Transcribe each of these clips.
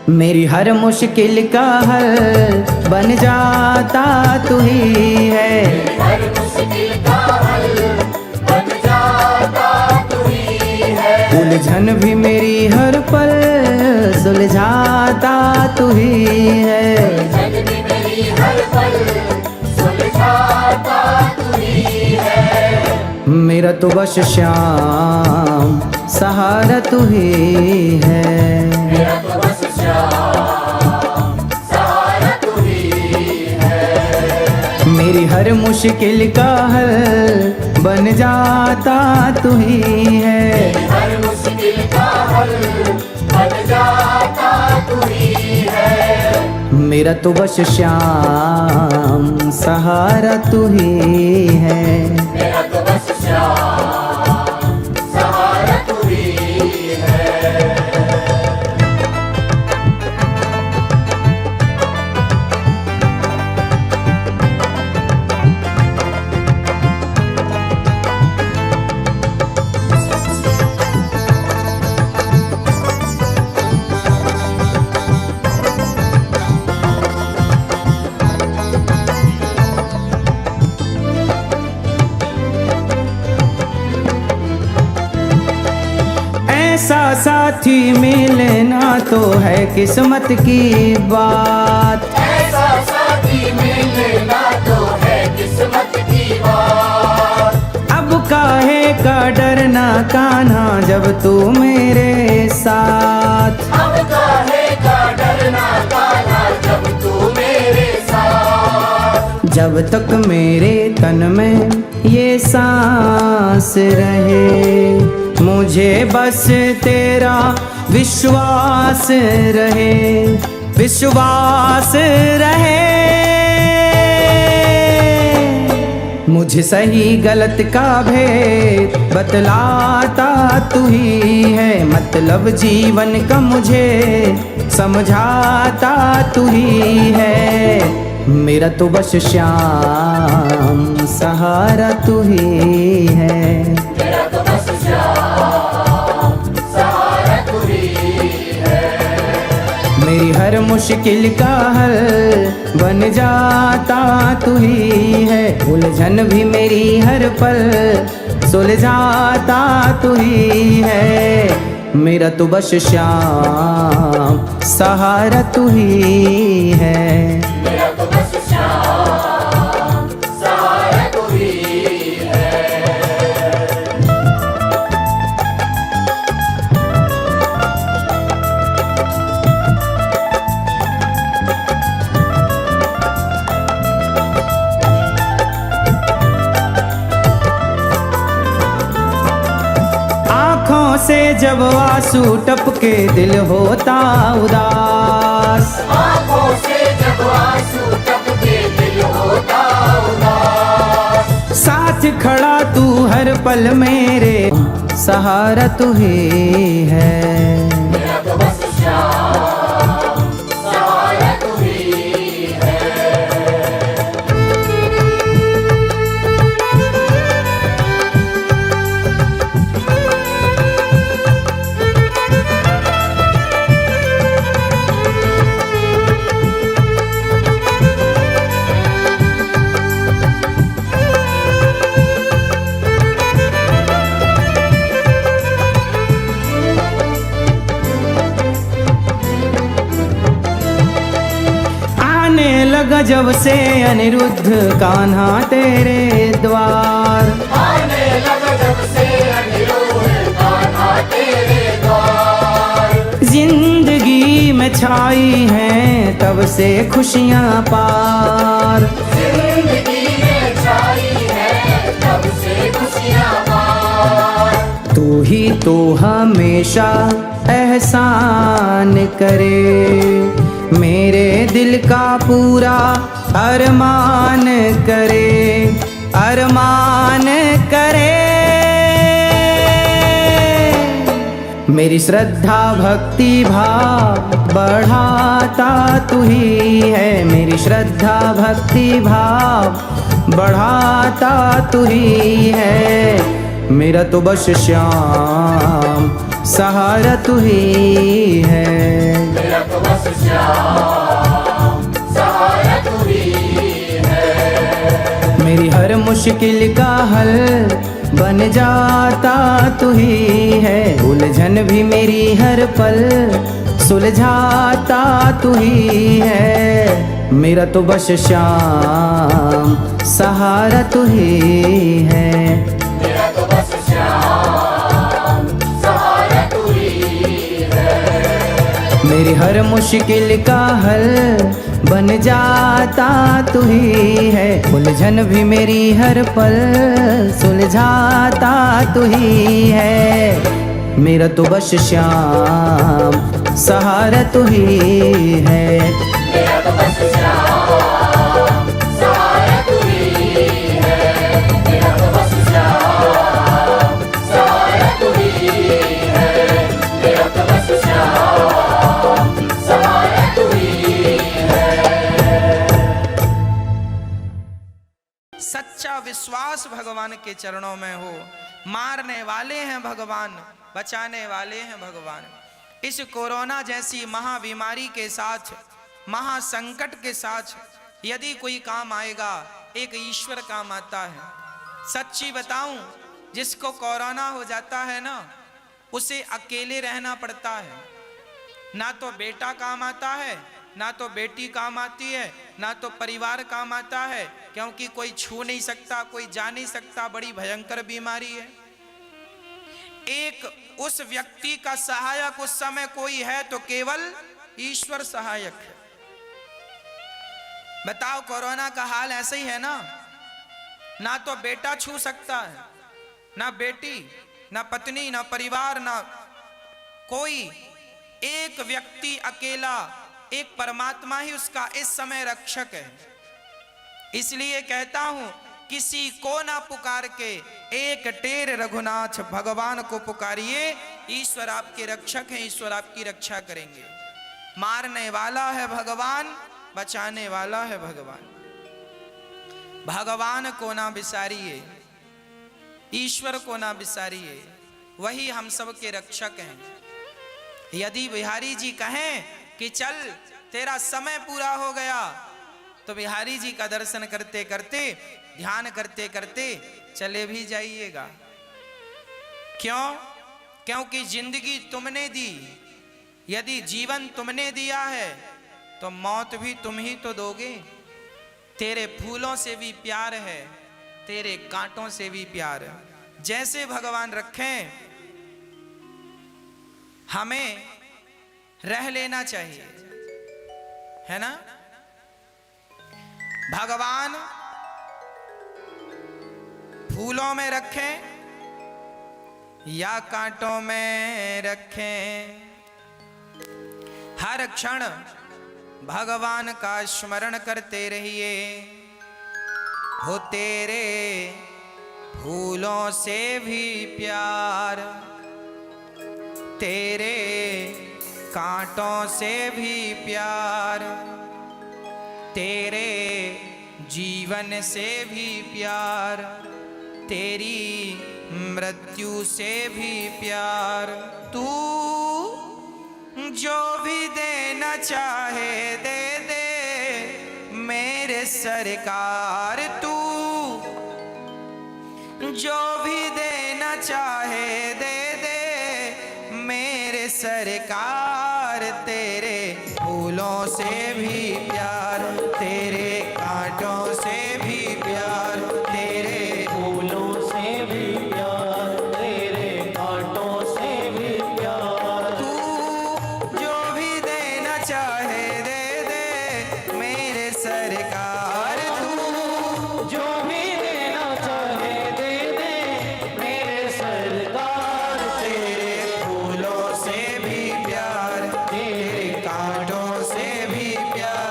मेरी हर मुश्किल का हल बन जाता तू ही है। हर मुश्किल का हल बन जाता तू ही है। उलझन भी मेरी हर पल सुलझाता तू ही है। उलझन भी मेरी हर पल सुलझाता तू ही है। मेरा तो बस श्याम सहारा तू ही है। मेरा तो बस श्याम सहारा तू ही है। मेरी हर मुश्किल का हल बन जाता तू ही है। हर मुश्किल का हल बन जाता तू ही है। मेरा तो बस श्याम सहारा तू ही है। मेरा तो बस श्याम सहारा तू ही है। ऐसा साथी मिलना तो है किस्मत की बात। ऐसा साथी मिलना तो है किस्मत की बात। अब काहे का डरना कान्हा जब तू मेरे साथ। अब काहे का डरना कान्हा जब तू मेरे साथ। जब तक मेरे तन में ये सांस रहे मुझे बस तेरा विश्वास रहे। विश्वास रहे मुझे सही गलत का भेद बतलाता तू ही है। मतलब जीवन का मुझे समझाता तू ही है। मेरा तो बस श्याम सहारा तू ही है। मेरा तो बस श्याम सहारा तू ही है। मेरी हर मुश्किल का हल बन जाता तू ही है। उलझन भी मेरी हर पल सुलझाता तू ही है। मेरा तो बस श्याम सहारा तू ही है। मेरा तो बस श्याम सहारा तू ही है। आँखों से जब आंसू टपके दिल होता उदास। आँखों से जब आंसू टपके दिल होता उदास। साथ खड़ा तू हर पल मेरे सहारा तू ही है। मेरा तो बस श्याम सहारा तू ही है। आने लगा जब से अनिरुद्ध कान्हा तेरे द्वार। आने लगा जब से अनिरुद्ध कान्हा तेरे द्वार। जिंदगी में छाई हैं तब से खुशियाँ पार। जिंदगी में छाई है तब से खुशियाँ पार। तू ही तो हमेशा एहसान करे। मेरे दिल का पूरा अरमान करे। अरमान करे मेरी श्रद्धा भक्ति भाव बढ़ाता तू ही है। मेरी श्रद्धा भक्ति भाव बढ़ाता तू ही है। मेरा तो बस श्याम सहारा तू ही है। मेरा तो बस बस श्याम सहारा तू ही है। मेरी हर मुश्किल का हल बन जाता तू ही है, उलझन भी मेरी हर पल सुलझाता तू ही है। मेरा तो बस श्याम सहारा तू ही है। मेरा तो बस श्याम सहारा तू ही है। मेरी हर मुश्किल का हल बन जाता तू ही है, उलझन भी मेरी हर पल सुलझाता तू ही है। मेरा तो बस श्याम सहारा तू ही है। मेरा तो बस श्याम सहारा तू ही है। मेरा तो बस श्याम सहारा तू ही है। मेरा तो बस श्याम सहारा तू ही है। सच्चा विश्वास भगवान के चरणों में हो। मारने वाले हैं भगवान, बचाने वाले हैं भगवान। इस कोरोना जैसी महाबीमारी के साथ, महासंकट के साथ यदि कोई काम आएगा, एक ईश्वर काम आता है। सच्ची बताऊं, जिसको कोरोना हो जाता है ना, उसे अकेले रहना पड़ता है। ना तो बेटा काम आता है, ना तो बेटी काम आती है, ना तो परिवार काम आता है, क्योंकि कोई छू नहीं सकता, कोई जा नहीं सकता। बड़ी भयंकर बीमारी है। एक उस व्यक्ति का सहायक उस समय कोई है तो केवल ईश्वर सहायक है। बताओ, कोरोना का हाल ऐसे ही है ना। ना तो बेटा छू सकता है, ना बेटी, ना पत्नी, ना परिवार, ना कोई। एक व्यक्ति अकेला, एक परमात्मा ही उसका इस समय रक्षक है। इसलिए कहता हूं, किसी को ना पुकार के एक टेर रघुनाथ भगवान को पुकारिए। ईश्वर आपके रक्षक हैं, ईश्वर आपकी रक्षा करेंगे। मारने वाला है भगवान, बचाने वाला है भगवान। भगवान को ना बिसारिए, ईश्वर को ना बिसारिए, वही हम सब के रक्षक हैं। यदि बिहारी जी कहें कि चल तेरा समय पूरा हो गया, तो बिहारी जी का दर्शन करते करते, ध्यान करते करते चले भी जाइएगा। क्यों? क्योंकि जिंदगी तुमने दी। यदि जीवन तुमने दिया है तो मौत भी तुम ही तो दोगे। तेरे फूलों से भी प्यार है, तेरे कांटों से भी प्यार है। जैसे भगवान रखें, हमें रह लेना चाहिए, है ना। भगवान फूलों में रखें या कांटों में रखें, हर क्षण भगवान का स्मरण करते रहिए। हो तेरे फूलों से भी प्यार, तेरे कांटों से भी प्यार, तेरे जीवन से भी प्यार, तेरी मृत्यु से भी प्यार। तू जो भी देना चाहे दे दे मेरे सरकार। तू जो भी देना चाहे दे दे मेरे सरकार। तेरे फूलों से भी प्यार, तेरे कांटों से भी प्यार, तेरे फूलों से भी प्यार, तेरे कांटों से भी प्यार। तू जो भी देना चाहे दे दे मेरे सरकार। तू जो भी देना चाहे दे दे मेरे सरकार। तेरे फूलों से भी प्यार, तेरे कांटों से भी प्यार।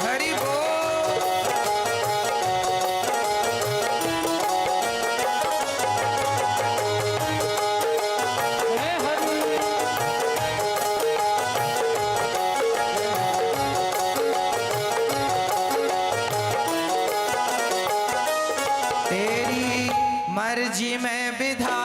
हरि बोल। तेरी मर्जी में विधान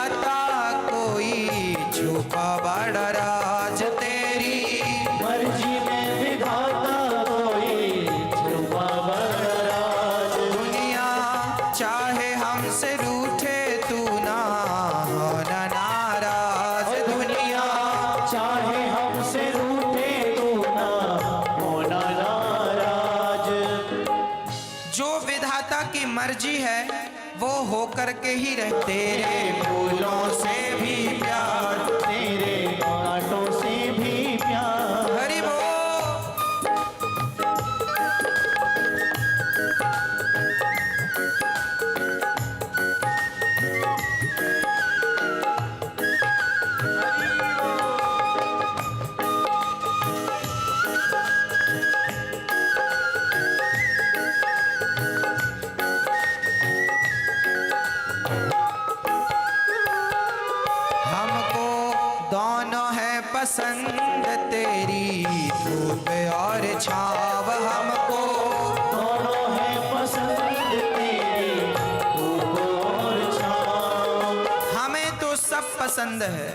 मर्जी है वो होकर के ही रहे। तेरे फूलों से भी प्यार, तेरे कांटों से भी प्यार। हरि बोल। हमको दोनों है पसंद, तेरी धूप और छाव। हमको दोनों है पसंद, तेरी धूप और छाँव। हमें तो सब पसंद है।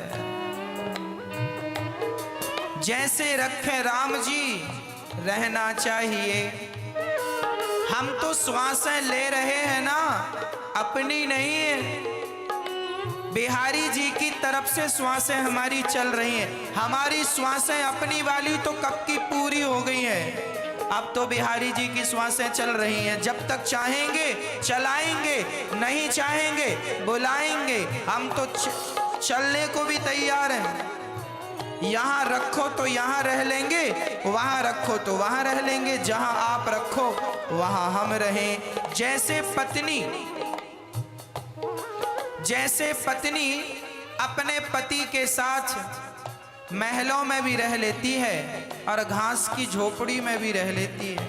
जैसे रखे राम जी रहना चाहिए। हम तो श्वासें ले रहे हैं ना, अपनी नहीं है, बिहारी जी की तरफ से श्वासें हमारी चल रही हैं। हमारी श्वासें अपनी वाली तो कब की पूरी हो गई हैं, अब तो बिहारी जी की श्वासें चल रही हैं। जब तक चाहेंगे चलाएंगे, नहीं चाहेंगे बुलाएंगे। हम तो चलने को भी तैयार हैं। यहाँ रखो तो यहाँ रह लेंगे, वहाँ रखो तो वहाँ रह लेंगे, जहाँ आप रखो वहाँ हम रहें। जैसे पत्नी अपने पति के साथ महलों में भी रह लेती है और घास की झोपड़ी में भी रह लेती है।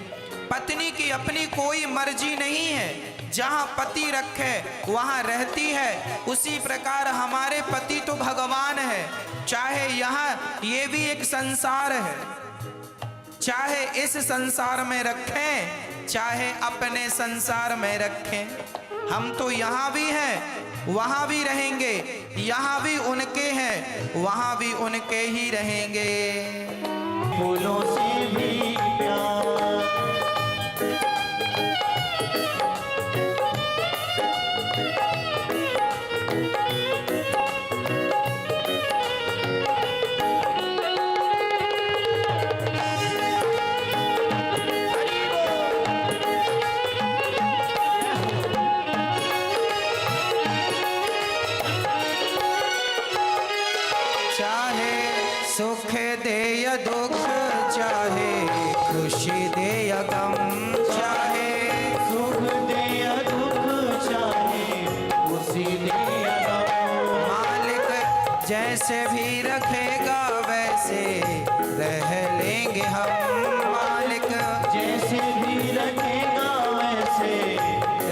पत्नी की अपनी कोई मर्जी नहीं है, जहाँ पति रखे वहाँ रहती है। उसी प्रकार हमारे पति तो भगवान है। चाहे यहाँ ये भी एक संसार है, चाहे इस संसार में रखें चाहे अपने संसार में रखें। हम तो यहाँ भी हैं वहाँ भी रहेंगे, यहाँ भी उनके हैं वहाँ भी उनके ही रहेंगे। फूलों से भी प्यार। चाहे सुख दे या दुख, चाहे खुशी दे या गम, चाहे सुख दे या दुख, चाहे खुशी दे या गम। मालिक जैसे भी रखेगा वैसे रह लेंगे हम। मालिक जैसे भी रखेगा वैसे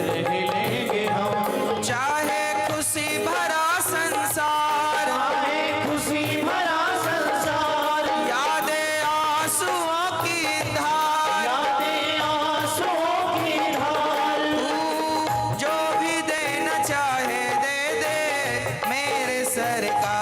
रह लेंगे हम। चाहे खुशी भरा संसार, चाहे खुशी भरा संसार, यादें आंसुओं की धार, यादें आंसुओं की धार। तू जो भी देना चाहे दे दे मेरे सरकार।